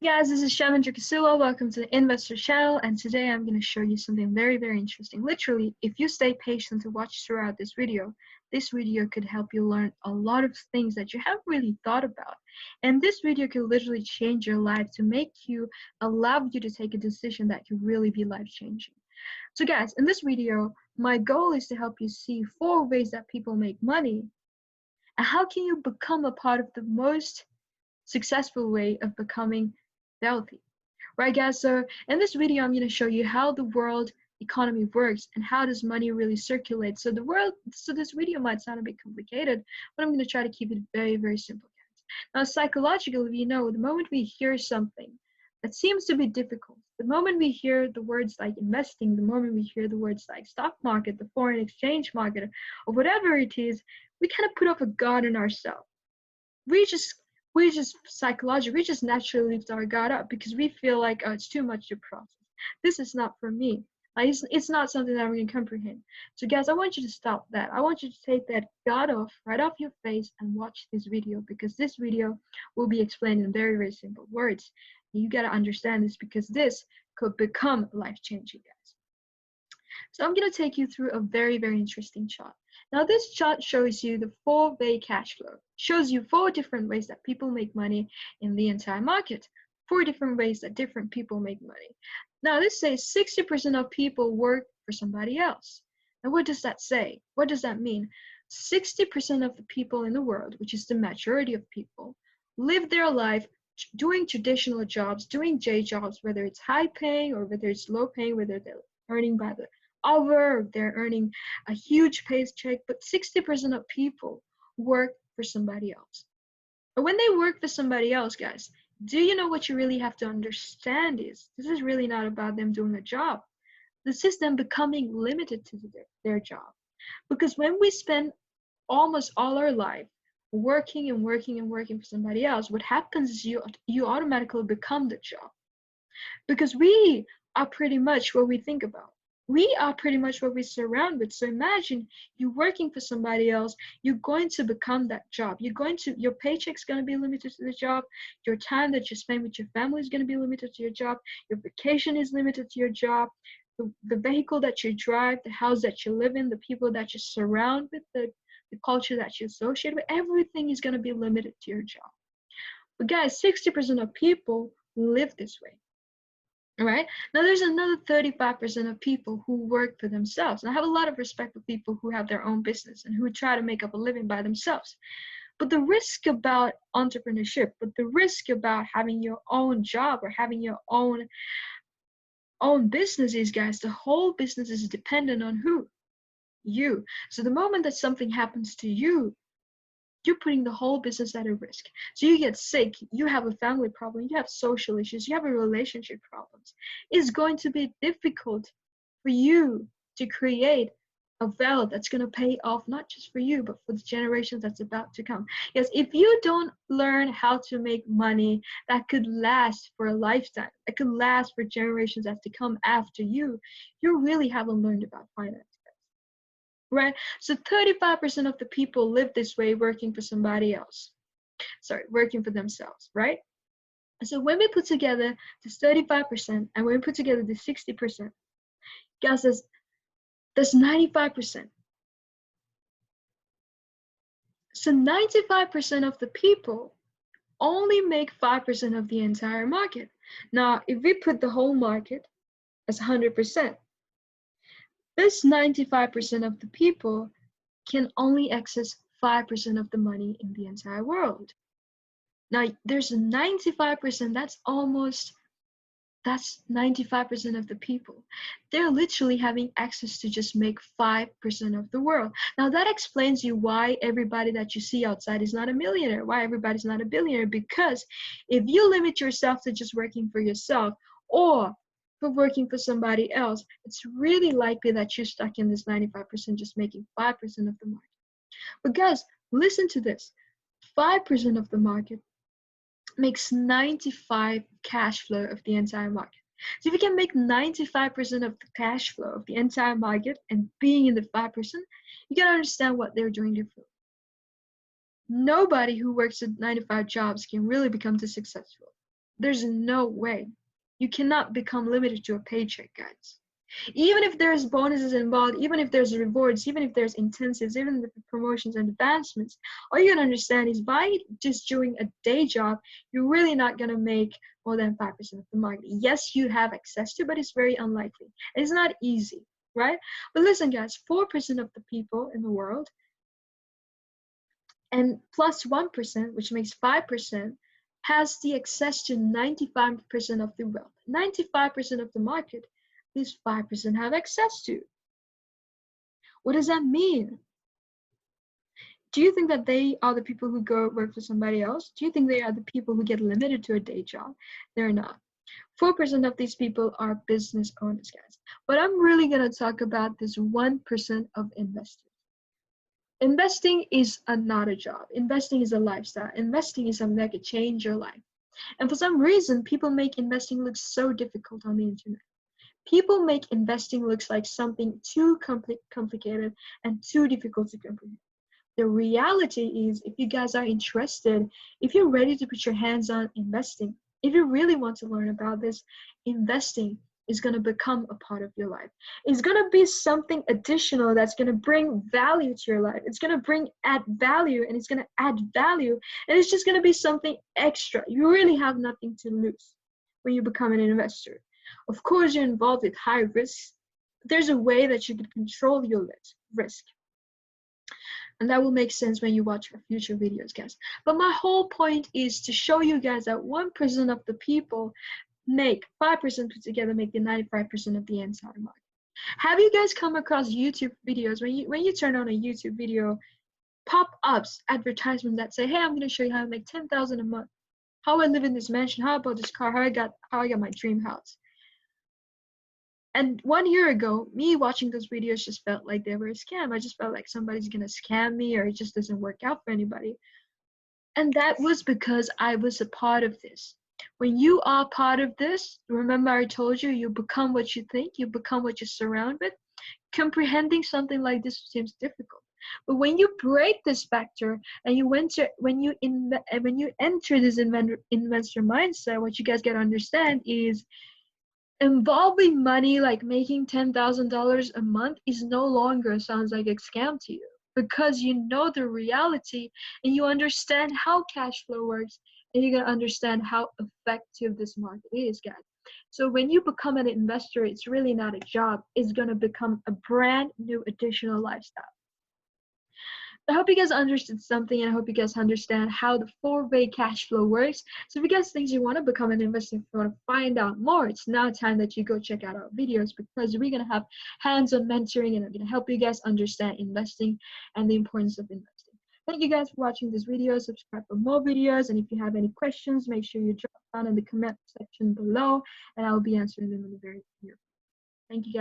Guys, this is Shavendra Kasula. Welcome to the Investor Channel, and today I'm going to show you something very, very interesting. Literally, if you stay patient to watch throughout this video could help you learn a lot of things that you haven't really thought about. And this video could literally change your life to make you, allow you to take a decision that could really be life-changing. So guys, in this video, my goal is to help you see 4 ways that people make money, and how can you become a part of the most successful way of becoming wealthy. Right guys, so in this video I'm going to show you how the world economy works and how does money really circulate. So this video might sound a bit complicated, but I'm going to try to keep it very, very simple, guys. Now psychologically, we know the moment we hear something that seems to be difficult, the moment we hear the words like investing, the moment we hear the words like stock market, the foreign exchange market, or whatever it is, we kind of put up a guard on ourselves. We just psychologically, we just naturally lift our guard up because we feel like, oh, it's too much to process. This is not for me. Like, it's not something that I'm going to comprehend. So guys, I want you to stop that. I want you to take that guard off, right off your face, and watch this video, because this video will be explained in very, very simple words. You got to understand this because this could become life-changing, guys. So I'm going to take you through a very, very interesting chart. Now this chart shows you the 4-way cash flow. Shows you 4 different ways that people make money in the entire market. 4 different ways that different people make money. Now this says 60% of people work for somebody else. Now what does that say? What does that mean? 60% of the people in the world, which is the majority of people, live their life doing traditional jobs, doing J jobs, whether it's high paying or whether it's low paying, whether they're earning by the hour, they're earning a huge paycheck, but 60% of people work for somebody else. And when they work for somebody else, guys, do you know what you really have to understand is this is really not about them doing a job. This is them becoming limited to their job. Because when we spend almost all our life working and working and working for somebody else, what happens is you automatically become the job. Because we are pretty much what we think about. We are pretty much what we surround with. So imagine you working for somebody else, you're going to become that job. Your paycheck's going to be limited to the job. Your time that you spend with your family is going to be limited to your job. Your vacation is limited to your job. The vehicle that you drive, the house that you live in, the people that you surround with, the culture that you associate with, everything is going to be limited to your job. But guys, 60% of people live this way. All right. Now there's another 35% of people who work for themselves. And I have a lot of respect for people who have their own business and who try to make up a living by themselves. But the risk about entrepreneurship, but the risk about having your own job or having your own business is, guys, the whole business is dependent on who? You. So the moment that something happens to you, you're putting the whole business at a risk. So you get sick, you have a family problem, you have social issues, you have a relationship problems. It's going to be difficult for you to create a wealth that's going to pay off not just for you, but for the generations that's about to come. Yes, if you don't learn how to make money that could last for a lifetime, that could last for generations that's to come after you really haven't learned about finance. Right? So 35% of the people live this way, working for somebody else. Sorry, working for themselves, right? So when we put together this 35% and when we put together the 60%, guys, that's 95%. So 95% of the people only make 5% of the entire market. Now, if we put the whole market as 100%, this 95% of the people can only access 5% of the money in the entire world. Now, there's a 95%, that's 95% of the people. They're literally having access to just make 5% of the world. Now, that explains you why everybody that you see outside is not a millionaire, why everybody's not a billionaire, because if you limit yourself to just working for yourself or for working for somebody else, it's really likely that you're stuck in this 95% just making 5% of the market. But guys, listen to this. 5% of the market makes 95 cash flow of the entire market. So if you can make 95% of the cash flow of the entire market and being in the 5%, you gotta understand what they're doing differently. Nobody who works at 9 to 5 jobs can really become this successful. There's no way. You cannot become limited to a paycheck, guys. Even if there's bonuses involved, even if there's rewards, even if there's intensives, even with the promotions and advancements, all you gotta understand is by just doing a day job, you're really not gonna make more than 5% of the market. Yes, you have access to, but it's very unlikely. It's not easy, right? But listen, guys, 4% of the people in the world and plus 1%, which makes 5%, has the access to 95% of the wealth. 95% of the market, these 5% have access to. What does that mean? Do you think that they are the people who go work for somebody else? Do you think they are the people who get limited to a day job? They're not. 4% of these people are business owners, guys. But I'm really going to talk about this 1% of investors. Investing is not a job. Investing is a lifestyle. Investing is something that could change your life. And for some reason, people make investing look so difficult on the internet. People make investing look like something too complicated and too difficult to comprehend. The reality is, if you guys are interested, if you're ready to put your hands on investing, if you really want to learn about this, investing is going to become a part of your life. It's going to be something additional that's going to bring value to your life. It's going to add value, and it's going to add value, and it's just going to be something extra. You really have nothing to lose when you become an investor. Of course, you're involved with high risks. There's a way that you can control your risk. And that will make sense when you watch our future videos, guys. But my whole point is to show you guys that 1% of the people make 5% put together, make the 95% of the entire market. Have you guys come across YouTube videos when you turn on a YouTube video, pop-ups, advertisements that say, hey, I'm going to show you how to make 10,000 a month, how I live in this mansion, how I bought this car, how I got my dream house. And 1 year ago, me watching those videos just felt like they were a scam. I just felt like somebody's gonna scam me, or it just doesn't work out for anybody. And that was because I was a part of this. When you are part of this, remember I told you, you become what you think, you become what you surround with. Comprehending something like this seems difficult. But when you break this factor and when you enter this investor mindset, what you guys gotta understand is involving money like making $10,000 a month is no longer sounds like a scam to you, because you know the reality and you understand how cash flow works, and you're going to understand how effective this market is, guys. So when you become an investor, it's really not a job. It's going to become a brand new additional lifestyle. I hope you guys understood something, and I hope you guys understand how the four-way cash flow works. So if you guys think you want to become an investor, if you want to find out more, it's now time that you go check out our videos, because we're going to have hands-on mentoring, and I'm going to help you guys understand investing and the importance of investing. Thank you guys for watching this video. Subscribe for more videos, and if you have any questions, make sure you drop down in the comment section below, and I will be answering them in the very near future. Thank you guys.